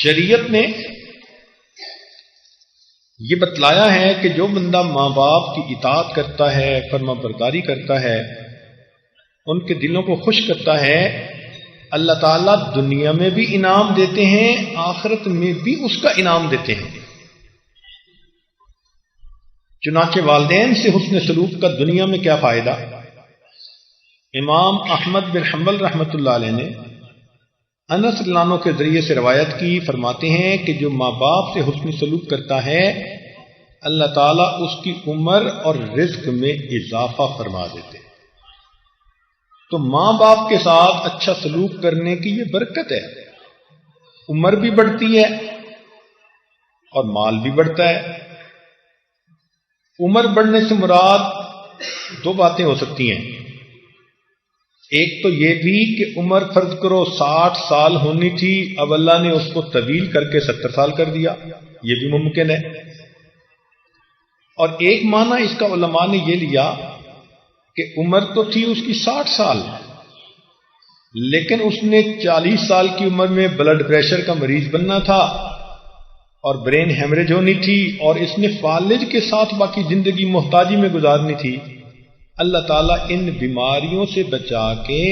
شریعت نے یہ بتلایا ہے کہ جو بندہ ماں باپ کی اطاعت کرتا ہے، فرما برداری کرتا ہے، ان کے دلوں کو خوش کرتا ہے، اللہ تعالیٰ دنیا میں بھی انعام دیتے ہیں، آخرت میں بھی اس کا انعام دیتے ہیں۔ چنانچہ والدین سے حسن سلوک کا دنیا میں کیا فائدہ؟ امام احمد بن حنبل رحمۃ اللہ علیہ نے انس رضی اللہ عنہ کے ذریعے سے روایت کی، فرماتے ہیں کہ جو ماں باپ سے حسن سلوک کرتا ہے اللہ تعالیٰ اس کی عمر اور رزق میں اضافہ فرما دیتے ہیں۔ تو ماں باپ کے ساتھ اچھا سلوک کرنے کی یہ برکت ہے، عمر بھی بڑھتی ہے اور مال بھی بڑھتا ہے۔ عمر بڑھنے سے مراد دو باتیں ہو سکتی ہیں، ایک تو یہ بھی کہ عمر فرض کرو 60 سال ہونی تھی، اب اللہ نے اس کو طویل کر کے 70 سال کر دیا، یہ بھی ممکن ہے۔ اور ایک معنی اس کا علماء نے یہ لیا کہ عمر تو تھی اس کی 60 سال، لیکن اس نے 40 سال کی عمر میں بلڈ پریشر کا مریض بننا تھا اور برین ہیمریج ہونی تھی، اور اس نے فالج کے ساتھ باقی زندگی محتاجی میں گزارنی تھی۔ اللہ تعالیٰ ان بیماریوں سے بچا کے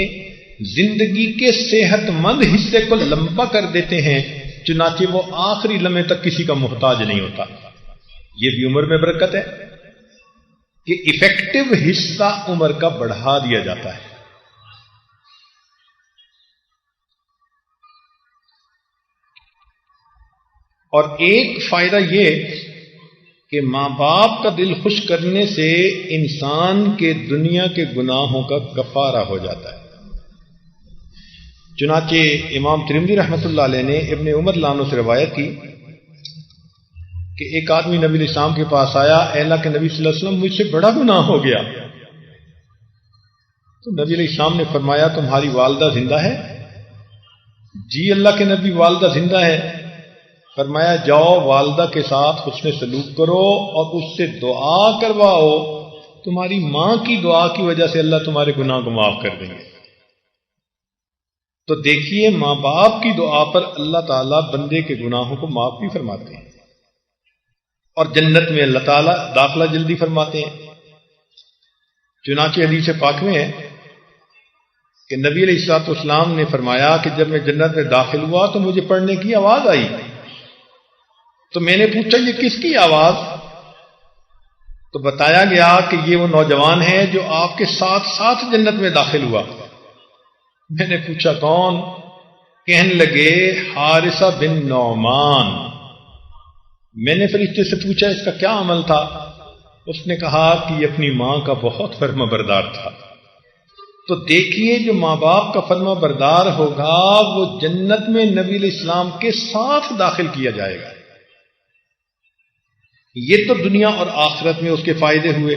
زندگی کے صحت مند حصے کو لمبا کر دیتے ہیں، چنانچہ وہ آخری لمحے تک کسی کا محتاج نہیں ہوتا۔ یہ بھی عمر میں برکت ہے کہ ایفیکٹو حصہ عمر کا بڑھا دیا جاتا ہے۔ اور ایک فائدہ یہ کہ ماں باپ کا دل خوش کرنے سے انسان کے دنیا کے گناہوں کا کفارہ ہو جاتا ہے۔ چنانچہ امام ترمذی رحمۃ اللہ علیہ نے ابن عمر عنہ سے روایت کی کہ ایک آدمی نبی علیہ السلام کے پاس آیا، اے اللہ کے نبی صلی اللہ علیہ وسلم مجھ سے بڑا گناہ ہو گیا۔ تو نبی علیہ السلام نے فرمایا تمہاری والدہ زندہ ہے؟ جی اللہ کے نبی والدہ زندہ ہے۔ فرمایا جاؤ والدہ کے ساتھ حسن سلوک کرو اور اس سے دعا کرواؤ، تمہاری ماں کی دعا کی وجہ سے اللہ تمہارے گناہ کو معاف کر دیں گے۔ تو دیکھیے ماں باپ کی دعا پر اللہ تعالیٰ بندے کے گناہوں کو معاف بھی فرماتے ہیں اور جنت میں اللہ تعالیٰ داخلہ جلدی فرماتے ہیں۔ چنانچہ حدیث پاک میں ہے کہ نبی علیہ الصلوۃ والسلام نے فرمایا کہ جب میں جنت میں داخل ہوا تو مجھے پڑھنے کی آواز آئی، تو میں نے پوچھا یہ کس کی آواز؟ تو بتایا گیا کہ یہ وہ نوجوان ہے جو آپ کے ساتھ ساتھ جنت میں داخل ہوا۔ میں نے پوچھا کون؟ کہنے لگے حارثہ بن نعمان۔ میں نے فرشتے سے پوچھا اس کا کیا عمل تھا؟ اس نے کہا کہ یہ اپنی ماں کا بہت فرما بردار تھا۔ تو دیکھیے جو ماں باپ کا فرما بردار ہوگا وہ جنت میں نبی علیہ السلام کے ساتھ داخل کیا جائے گا۔ یہ تو دنیا اور آخرت میں اس کے فائدے ہوئے۔